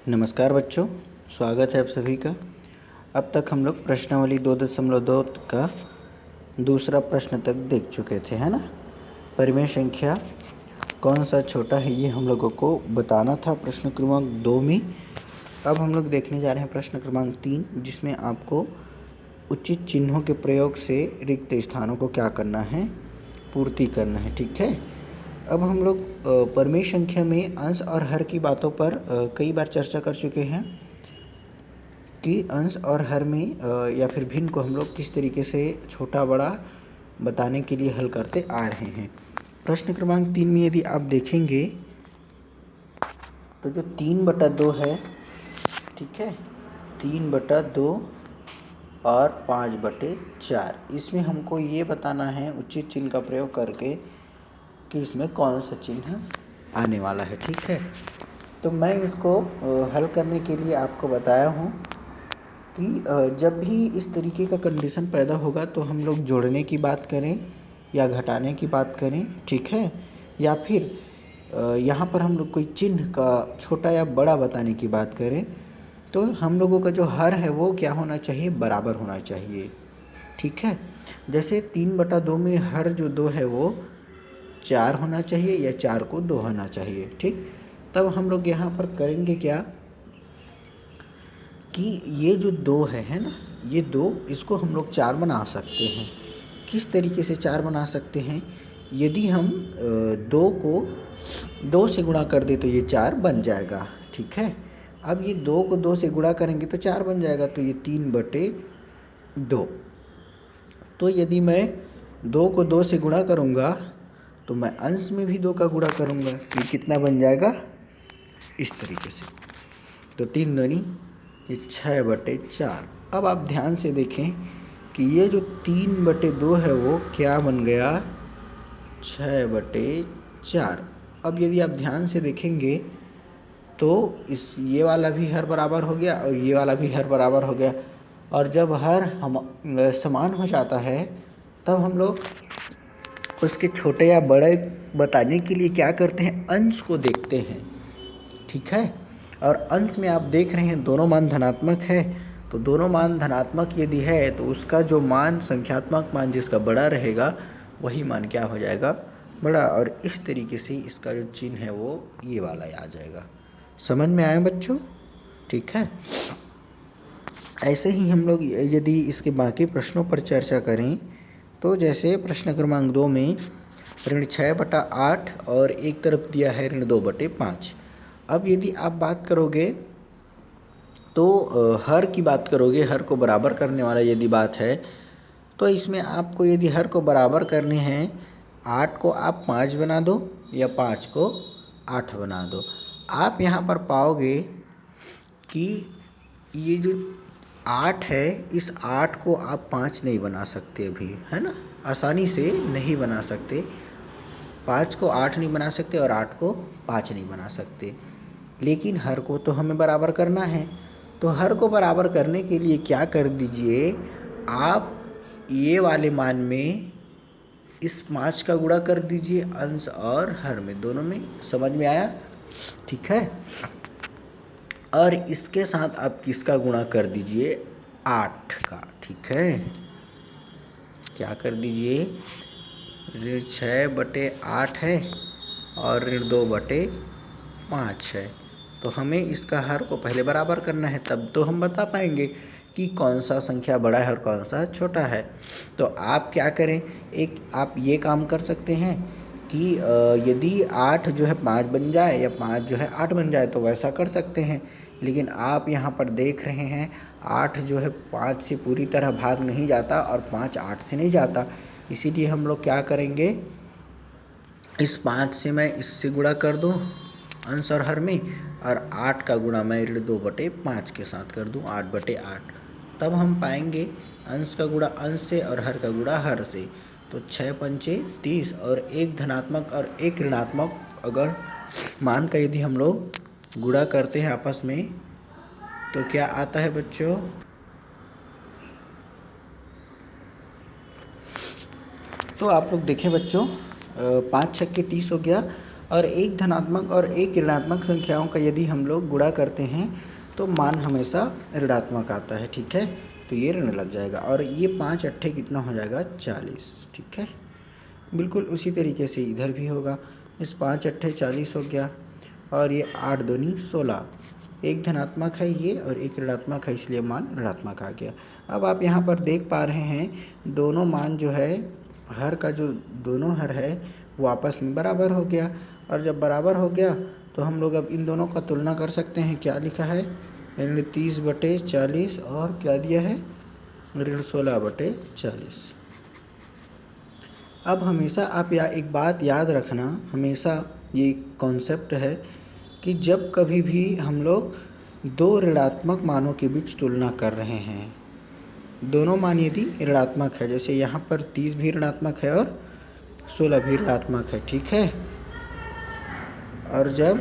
नमस्कार बच्चों, स्वागत है आप सभी का। अब तक हम लोग प्रश्नावली 2.2 का दूसरा प्रश्न तक देख चुके थे, है ना। परिमेय संख्या कौन सा छोटा है ये हम लोगों को बताना था प्रश्न क्रमांक 2 में। अब हम लोग देखने जा रहे हैं प्रश्न क्रमांक 3, जिसमें आपको उचित चिन्हों के प्रयोग से रिक्त स्थानों को क्या करना है, पूर्ति करना है। ठीक है। अब हम लोग परिमेय संख्या में अंश और हर की बातों पर कई बार चर्चा कर चुके हैं कि अंश और हर में या फिर भिन्न को हम लोग किस तरीके से छोटा बड़ा बताने के लिए हल करते आ रहे हैं। प्रश्न क्रमांक 3 में यदि आप देखेंगे तो जो 3/2 है, ठीक है, 3/2 और 5/4, इसमें हमको ये बताना है उचित चिन्ह का प्रयोग करके कि इसमें कौन सा चिन्ह आने वाला है। ठीक है। तो मैं इसको हल करने के लिए आपको बताया हूँ कि जब भी इस तरीके का कंडीशन पैदा होगा तो हम लोग जोड़ने की बात करें या घटाने की बात करें, ठीक है, या फिर यहाँ पर हम लोग कोई चिन्ह का छोटा या बड़ा बताने की बात करें, तो हम लोगों का जो हर है वो क्या होना चाहिए, बराबर होना चाहिए। ठीक है। जैसे 3/2 में हर जो 2 है वो 4 होना चाहिए या 4 को 2 होना चाहिए। ठीक। तब हम लोग यहाँ पर करेंगे क्या कि ये जो 2 है ना, ये 2, इसको हम लोग 4 बना सकते हैं। किस तरीके से 4 बना सकते हैं? यदि हम 2 को 2 से गुणा कर दे तो ये 4 बन जाएगा। ठीक है। अब ये 2 को 2 से गुणा करेंगे तो 4 बन जाएगा, तो ये 3/2। तो यदि मैं 2 को 2 से गुणा करूँगा तो मैं अंश में भी 2 का गुणा करूँगा, तो ये कितना बन जाएगा, इस तरीके से। तो 3 दूनी ये 6/4। अब आप ध्यान से देखें कि ये जो 3/2 है वो क्या बन गया, 6/4। अब यदि आप ध्यान से देखेंगे तो ये वाला भी हर बराबर हो गया और ये वाला भी हर बराबर हो गया। और जब हर हम समान हो जाता है तब हम लोग उसके छोटे या बड़े बताने के लिए क्या करते हैं, अंश को देखते हैं। ठीक है। और अंश में आप देख रहे हैं दोनों मान धनात्मक है, तो दोनों मान धनात्मक यदि है तो उसका जो मान, संख्यात्मक मान जिसका बड़ा रहेगा, वही मान क्या हो जाएगा, बड़ा। और इस तरीके से इसका जो चिन्ह है वो ये वाला आ जाएगा। समझ में आया बच्चों? ठीक है। ऐसे ही हम लोग यदि इसके बाकी प्रश्नों पर चर्चा करें तो जैसे प्रश्न क्रमांक 2 में ऋण 6/8 और एक तरफ दिया है ऋण 2/5। अब यदि आप बात करोगे तो हर की बात करोगे, हर को बराबर करने वाला यदि बात है तो इसमें आपको यदि हर को बराबर करने हैं, 8 को आप 5 बना दो या 5 को 8 बना दो। आप यहाँ पर पाओगे कि ये जो 8 है, इस 8 को आप 5 नहीं बना सकते अभी, है ना, आसानी से नहीं बना सकते। 5 को 8 नहीं बना सकते और 8 को 5 नहीं बना सकते, लेकिन हर को तो हमें बराबर करना है। तो हर को बराबर करने के लिए क्या कर दीजिए, आप ये वाले मान में इस 5 का गुणा कर दीजिए, अंश और हर में, दोनों में। समझ में आया? ठीक है। और इसके साथ आप किसका गुणा कर दीजिए, 8 का। ठीक है। क्या कर दीजिए, ऋण 6/8 है और ऋण 2/5 है, तो हमें इसका हर को पहले बराबर करना है, तब तो हम बता पाएंगे कि कौन सा संख्या बड़ा है और कौन सा छोटा है। तो आप क्या करें, एक आप ये काम कर सकते हैं कि यदि 8 जो है 5 बन जाए या 5 जो है 8 बन जाए तो वैसा कर सकते हैं। लेकिन आप यहाँ पर देख रहे हैं 8 जो है 5 से पूरी तरह भाग नहीं जाता और 5 8 से नहीं जाता, इसीलिए हम लोग क्या करेंगे, इस 5 से मैं इससे गुणा कर दूँ अंश और हर में, और 8 का गुणा मैं ऋण 2/5 के साथ कर दूँ, 8/8। तब हम पाएंगे अंश का गुणा अंश से और हर का गुणा हर से। तो 6×5 = 30 और एक धनात्मक और एक ऋणात्मक अगर मान का यदि हम लोग गुणा करते हैं आपस में तो क्या आता है बच्चों, तो आप लोग देखें बच्चों, 5×6 = 30 हो गया और एक धनात्मक और एक ऋणात्मक संख्याओं का यदि हम लोग गुणा करते हैं तो मान हमेशा ऋणात्मक आता है, ठीक है। तो ये ऋण लग जाएगा और ये 5 अट्ठे कितना हो जाएगा 40, ठीक है। बिल्कुल उसी तरीके से इधर भी होगा, इस 5 अट्ठे 40 हो गया और ये 8 दूनी 16, एक धनात्मक है ये और एक ऋणात्मक है, इसलिए मान ऋणात्मक आ गया। अब आप यहाँ पर देख पा रहे हैं दोनों मान जो है हर का जो दोनों हर है वो आपस में बराबर हो गया, और जब बराबर हो गया तो हम लोग अब इन दोनों का तुलना कर सकते हैं। क्या लिखा है, ऋण 30/40 और क्या दिया है ऋण 16/40। अब हमेशा आप एक बात याद रखना, हमेशा ये कॉन्सेप्ट है कि जब कभी भी हम लोग दो ऋणात्मक मानों के बीच तुलना कर रहे हैं, दोनों मान यदि ऋणात्मक है, जैसे यहाँ पर 30 भी ऋणात्मक है और 16 भी ऋणात्मक है, ठीक है। और जब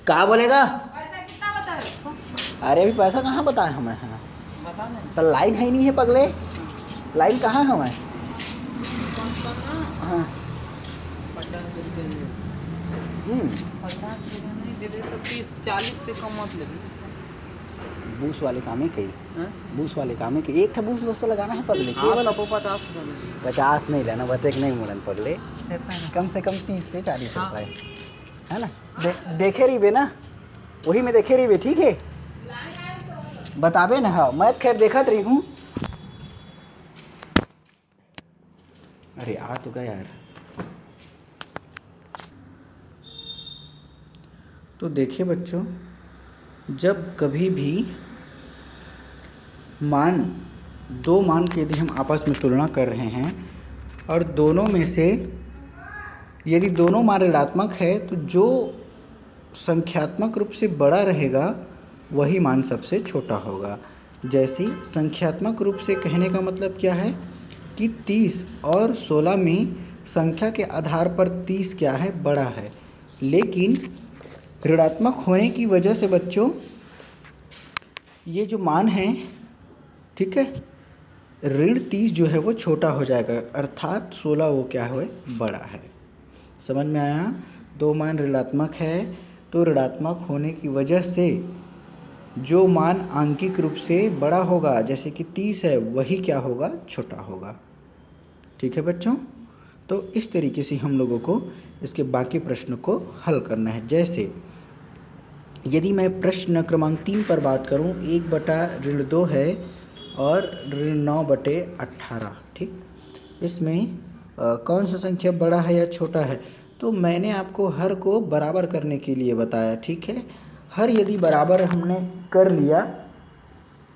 क्या बोलेगा, पैसा कितना बता है उसको? अरे अभी पैसा कहाँ बताए हमें, हाँ बता नहीं। तो लाइन है ही नहीं है पगले, लाइन कहाँ है हमें, हाँ 50 रुपये दे। 50 रुपये नहीं दे दे तो 30-40 से कम मत ले। बूस वाले काम है कई, हाँ? बूस वाले काम है कि एक था बूस बस तो लगाना है पगले, हाँ केवल तब 50 रुपये 50 नहीं लेना, बतेक नहीं मुड़न पगले, देता है ना। कम से कम 30 से 40 हाँ। रुपए है ना। देखे रही बे ना, वही में देखे रही बे, ठीक है बताबे ना। हाँ मैं खैर देखत रही हूँ। अरे आ तो गया यार। तो देखिए बच्चों, जब कभी भी दो मान की यदि हम आपस में तुलना कर रहे हैं और दोनों में से यदि दोनों मान ऋणात्मक है तो जो संख्यात्मक रूप से बड़ा रहेगा वही मान सबसे छोटा होगा। जैसे संख्यात्मक रूप से कहने का मतलब क्या है कि 30 और 16 में संख्या के आधार पर 30 क्या है, बड़ा है, लेकिन ऋणात्मक होने की वजह से बच्चों ये जो मान है, ठीक है, ऋण 30 जो है वो छोटा हो जाएगा, अर्थात 16 वो क्या है, बड़ा है। समझ में आया। दो मान ऋणात्मक है तो ऋणात्मक होने की वजह से जो मान आंकिक रूप से बड़ा होगा, जैसे कि 30 है, वही क्या होगा, छोटा होगा, ठीक है बच्चों। तो इस तरीके से हम लोगों को इसके बाकी प्रश्नों को हल करना है। जैसे यदि मैं प्रश्न क्रमांक 3 पर बात करूं, 1/2 है और ऋण 9/18, ठीक, इसमें कौन सा संख्या बड़ा है या छोटा है। तो मैंने आपको हर को बराबर करने के लिए बताया, ठीक है। हर यदि बराबर हमने कर लिया,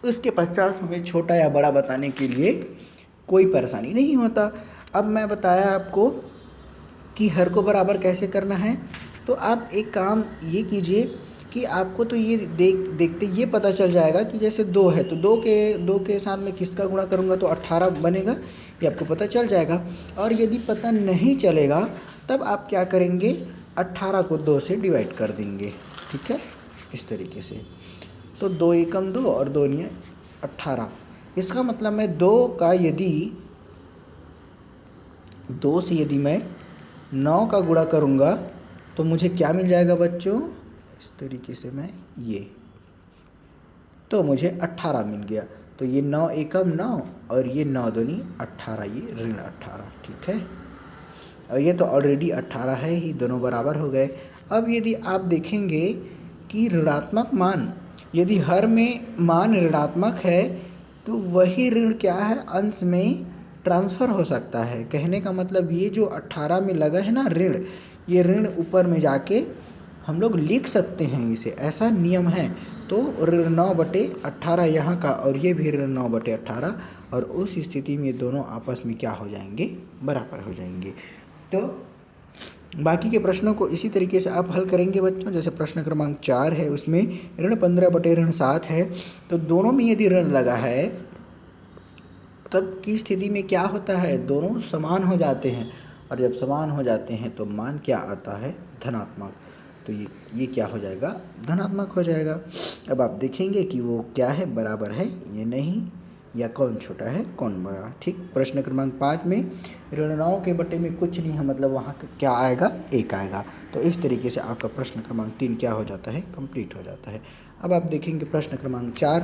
उसके पश्चात हमें छोटा या बड़ा बताने के लिए कोई परेशानी नहीं होता। अब मैं बताया आपको कि हर को बराबर कैसे करना है, तो आप एक काम ये कीजिए कि आपको तो ये देखते ये पता चल जाएगा कि जैसे 2 है तो 2 के साथ में किसका गुणा करूँगा तो 18 बनेगा, ये आपको पता चल जाएगा। और यदि पता नहीं चलेगा तब आप क्या करेंगे, 18 को 2 से डिवाइड कर देंगे, ठीक है, इस तरीके से। तो 2 एकम 2 और 2 निये 18, इसका मतलब मैं 2 से यदि मैं 9 का गुणा करूँगा तो मुझे क्या मिल जाएगा बच्चों, इस तरीके से मैं ये, तो मुझे 18 मिल गया। तो ये 9 एकम 9 और ये 9 दूनी 18, ये ऋण 18, ठीक है। और ये तो ऑलरेडी 18 है ही, दोनों बराबर हो गए। अब यदि आप देखेंगे कि ऋणात्मक मान, यदि हर में मान ऋणात्मक है तो वही ऋण क्या है, अंश में ट्रांसफ़र हो सकता है। कहने का मतलब ये जो 18 में लगा है ना ऋण, ये ऋण ऊपर में जाके हम लोग लिख सकते हैं इसे, ऐसा नियम है। तो ऋण 9/18 यहाँ का और ये भी ऋण 9/18, और उस स्थिति में दोनों आपस में क्या हो जाएंगे, बराबर हो जाएंगे। तो बाकी के प्रश्नों को इसी तरीके से आप हल करेंगे बच्चों। जैसे प्रश्न क्रमांक 4 है, उसमें ऋण 15/ऋण 7 है, तो दोनों में यदि ऋण लगा है तब की स्थिति में क्या होता है, दोनों समान हो जाते हैं, और जब समान हो जाते हैं तो मान क्या आता है, धनात्मक। तो ये क्या हो जाएगा, धनात्मक हो जाएगा। अब आप देखेंगे कि वो क्या है, बराबर है, ये नहीं, या कौन छोटा है कौन बड़ा है। ठीक, प्रश्न क्रमांक 5 में ऋण 9 के बटे में कुछ नहीं है, मतलब वहाँ क्या आएगा, 1 आएगा। तो इस तरीके से आपका प्रश्न क्रमांक 3 क्या हो जाता है, कंप्लीट हो जाता है। अब आप देखेंगे प्रश्न क्रमांक 4,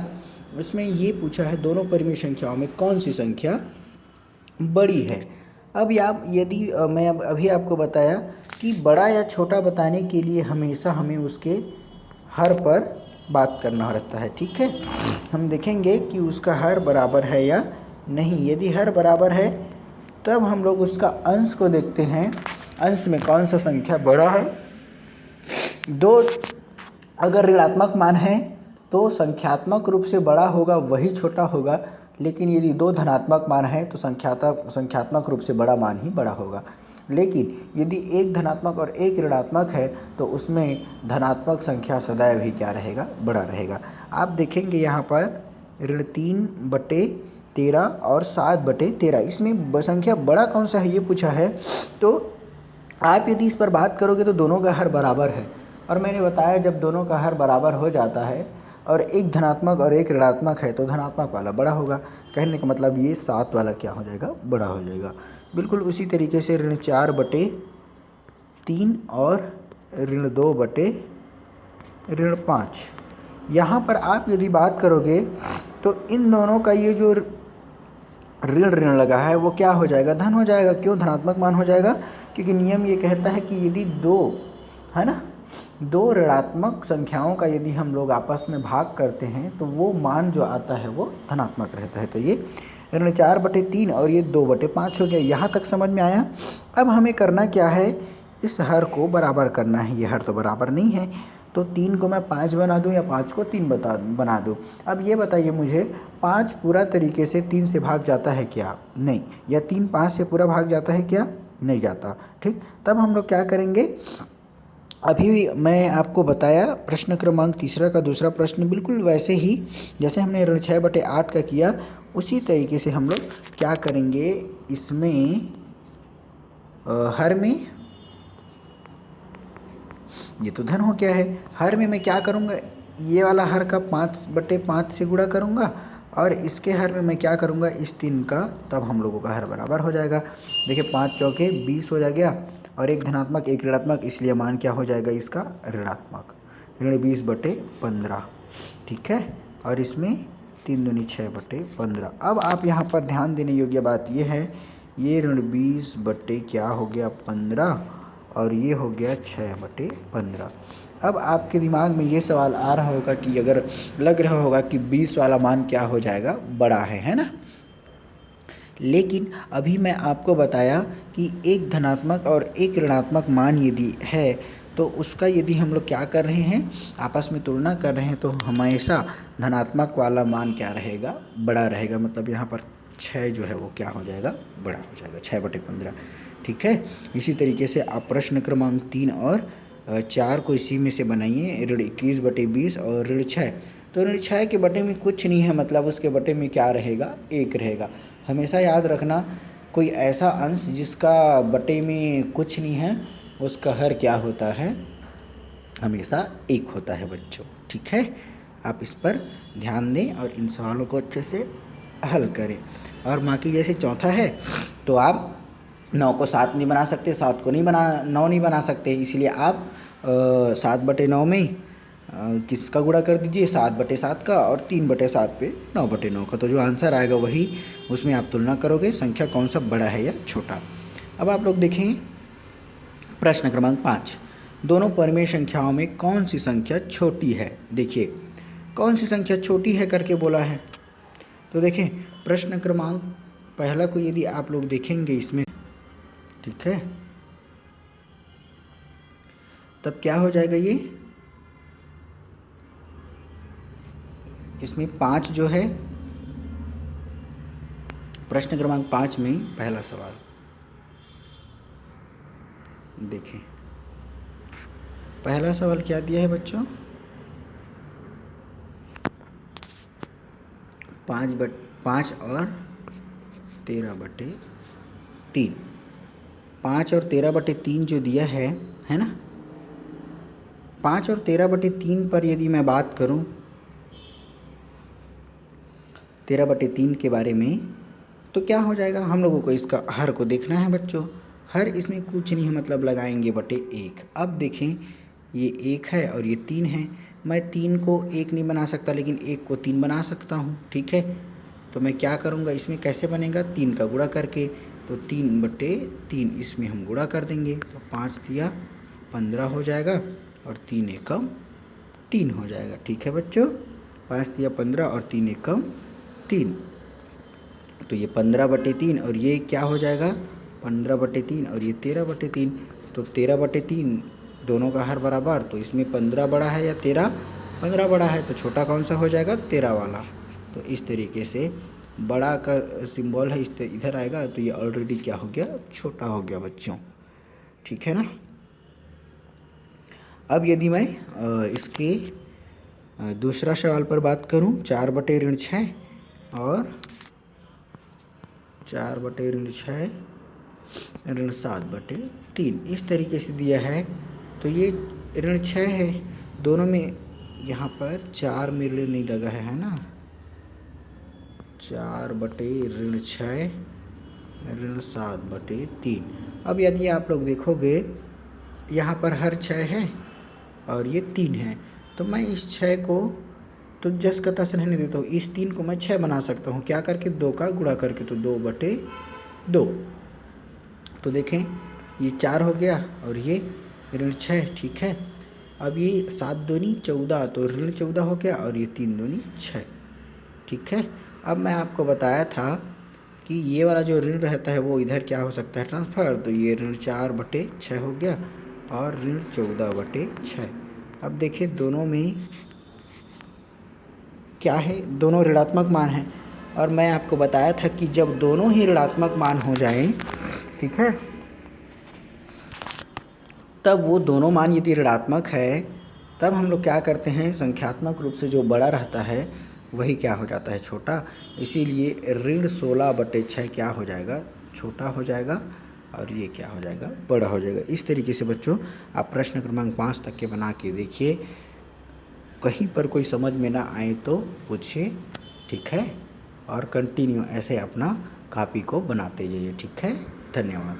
इसमें ये पूछा है दोनों परिमेय संख्याओं में कौन सी संख्या बड़ी है। अब आप यदि मैं अब अभी आपको बताया कि बड़ा या छोटा बताने के लिए हमेशा हमें उसके हर पर बात करना रहता है। ठीक है, हम देखेंगे कि उसका हर बराबर है या नहीं। यदि हर बराबर है तब हम लोग उसका अंश को देखते हैं, अंश में कौन सा संख्या बड़ा है। दो अगर ऋणात्मक मान है तो संख्यात्मक रूप से बड़ा होगा वही छोटा होगा, लेकिन यदि दो धनात्मक मान है तो संख्यात्मक रूप से बड़ा मान ही बड़ा होगा। लेकिन यदि एक धनात्मक और एक ऋणात्मक है तो उसमें धनात्मक संख्या सदैव ही क्या रहेगा, बड़ा रहेगा। आप देखेंगे यहाँ पर ऋण 3/13 और 7/13, इसमें संख्या बड़ा कौन सा है ये पूछा है। तो आप यदि इस पर बात करोगे तो दोनों का हर बराबर है, और मैंने बताया जब दोनों का हर बराबर हो जाता है और एक धनात्मक और एक ऋणात्मक है तो धनात्मक वाला बड़ा होगा। कहने का मतलब ये 7 वाला क्या हो जाएगा, बड़ा हो जाएगा। बिल्कुल उसी तरीके से ऋण 4/3 और ऋण 2/5, यहाँ पर आप यदि बात करोगे तो इन दोनों का ये जो ऋण लगा है वो क्या हो जाएगा, धन हो जाएगा। क्यों धनात्मक मान हो जाएगा, क्योंकि नियम ये कहता है कि यदि दो है ना, दो ऋणात्मक संख्याओं का यदि हम लोग आपस में भाग करते हैं तो वो मान जो आता है वो धनात्मक रहता है। तो ये ऋण 4/3 और ये 2/5 हो गया। यहाँ तक समझ में आया। अब हमें करना क्या है, इस हर को बराबर करना है। ये हर तो बराबर नहीं है, तो 3 को मैं 5 बना दूं या 5 को 3 बना दूं। अब ये बताइए मुझे, 5 पूरा तरीके से 3 से भाग जाता है क्या, नहीं। या 3 5 से पूरा भाग जाता है क्या, नहीं जाता। ठीक, तब हम लोग क्या करेंगे, अभी मैं आपको बताया प्रश्न क्रमांक 3 का दूसरा प्रश्न बिल्कुल वैसे ही जैसे हमने ऋण 6/8 का किया, उसी तरीके से हम लोग क्या करेंगे, इसमें हर में, ये तो धन हो गया है, हर में मैं क्या करूँगा, ये वाला हर का 5/5 से गुणा करूँगा और इसके हर में मैं क्या करूँगा, इस 3 का, तब हम लोगों का हर बराबर हो जाएगा। देखिए 5 चौके 20 हो गया और एक धनात्मक एक ऋणात्मक, इसलिए मान क्या हो जाएगा इसका, ऋणात्मक। ऋण 20/15, ठीक है, और इसमें 3 दूनी 6/15। अब आप यहाँ पर ध्यान देने योग्य बात ये है, ये ऋण 20 बटे क्या हो गया 15 और ये हो गया 6/15। अब आपके दिमाग में ये सवाल आ रहा होगा कि अगर लग रहा होगा कि 20 वाला मान क्या हो जाएगा, बड़ा है ना। लेकिन अभी मैं आपको बताया कि एक धनात्मक और एक ऋणात्मक मान यदि है तो उसका यदि हम लोग क्या कर रहे हैं, आपस में तुलना कर रहे हैं, तो हमेशा धनात्मक वाला मान क्या रहेगा, बड़ा रहेगा। मतलब यहाँ पर 6 जो है वो क्या हो जाएगा, बड़ा हो जाएगा, 6/15। ठीक है, इसी तरीके से आप प्रश्न क्रमांक 3 और 4 को इसी में से बनाइए। ऋण 21/20 और ऋण 6, तो ऋण 6 के बटे में कुछ नहीं है, मतलब उसके बटे में क्या रहेगा, 1 रहेगा। हमेशा याद रखना, कोई ऐसा अंश जिसका बटे में कुछ नहीं है उसका हर क्या होता है, हमेशा 1 होता है बच्चों। ठीक है, आप इस पर ध्यान दें और इन सवालों को अच्छे से हल करें। और बाकी जैसे चौथा है तो आप 9 को 7 नहीं बना सकते, 7 को 9 नहीं बना सकते, इसलिए आप 7/9 में किसका गुणा कर दीजिए, 7/7 का, और 3/7 पे 9/9 का। तो जो आंसर आएगा वही, उसमें आप तुलना करोगे संख्या कौन सा बड़ा है या छोटा। अब आप लोग देखें प्रश्न क्रमांक 5, दोनों परिमेय संख्याओं में कौन सी संख्या छोटी है। देखिए कौन सी संख्या छोटी है करके बोला है, तो देखें प्रश्न क्रमांक पहला को यदि आप लोग देखेंगे इसमें, ठीक है, तब क्या हो जाएगा, ये इसमें 5 जो है, प्रश्न क्रमांक 5 में पहला सवाल देखें, पहला सवाल क्या दिया है बच्चों, 5 और 13/3, 5 और 13/3 जो दिया है ना, 5 और 13/3 पर यदि मैं बात करूं 13/3 के बारे में, तो क्या हो जाएगा, हम लोगों को इसका हर को देखना है बच्चों। हर इसमें कुछ नहीं है, मतलब लगाएंगे बटे 1। अब देखें ये 1 है और ये 3 है। मैं 3 को 1 नहीं बना सकता, लेकिन 1 को 3 बना सकता हूँ, ठीक है। तो मैं क्या करूँगा, इसमें कैसे बनेगा, 3 का गुणा करके। तो 3/3 इसमें हम गुणा कर देंगे, तो 5 दिया 15 हो जाएगा और 3 एकम 3 हो जाएगा, ठीक है बच्चों। 5 दिया 15 और 3 एकम 3, तो ये 15/3 और ये क्या हो जाएगा 15/3 और ये 13/3। तो 13/3 दोनों का हर बराबर, तो इसमें 15 बड़ा है या 13, 15 बड़ा है, तो छोटा कौन सा हो जाएगा 13 वाला। तो इस तरीके से बड़ा का सिंबल है इधर आएगा, तो ये ऑलरेडी क्या हो गया, छोटा हो गया बच्चों, ठीक है ना। अब यदि मैं इसके दूसरा सवाल पर बात करूं, 4/6 और 4/6 7/3 इस तरीके से दिया है। तो ये ऋण 6 है, दोनों में यहाँ पर 4 मेरे नहीं लगा है ना, 4/6 7/3। अब यदि आप लोग देखोगे यहाँ पर हर 6 है और ये 3 है, तो मैं इस 6 को तो जस का तस रहने देता हूँ, इस 3 को मैं 6 बना सकता हूँ, क्या करके 2 का गुणा करके, तो 2/2। तो देखें ये 4 हो गया और ये ऋण 6, ठीक है। अब ये 7 दूनी 14, तो ऋण 14 हो गया और ये 3 दूनी 6, ठीक है। अब मैं आपको बताया था कि ये वाला जो ऋण रहता है वो इधर क्या हो सकता है, ट्रांसफ़र। तो ये ऋण 4/6 हो गया और ऋण 14/6। अब देखिए दोनों में क्या है, दोनों ऋणात्मक मान हैं, और मैं आपको बताया था कि जब दोनों ही ऋणात्मक मान हो जाएं, ठीक है, तब वो दोनों मान यदि ऋणात्मक है, तब हम लोग क्या करते हैं, संख्यात्मक रूप से जो बड़ा रहता है वही क्या हो जाता है, छोटा। इसीलिए ऋण 16/6 क्या हो जाएगा, छोटा हो जाएगा, और ये क्या हो जाएगा, बड़ा हो जाएगा। इस तरीके से बच्चों आप प्रश्न क्रमांक 5 तक के बना के देखिए, कहीं पर कोई समझ में ना आए तो पूछिए, ठीक है, और कंटिन्यू ऐसे अपना कॉपी को बनाते जाइए, ठीक है। धन्यवाद।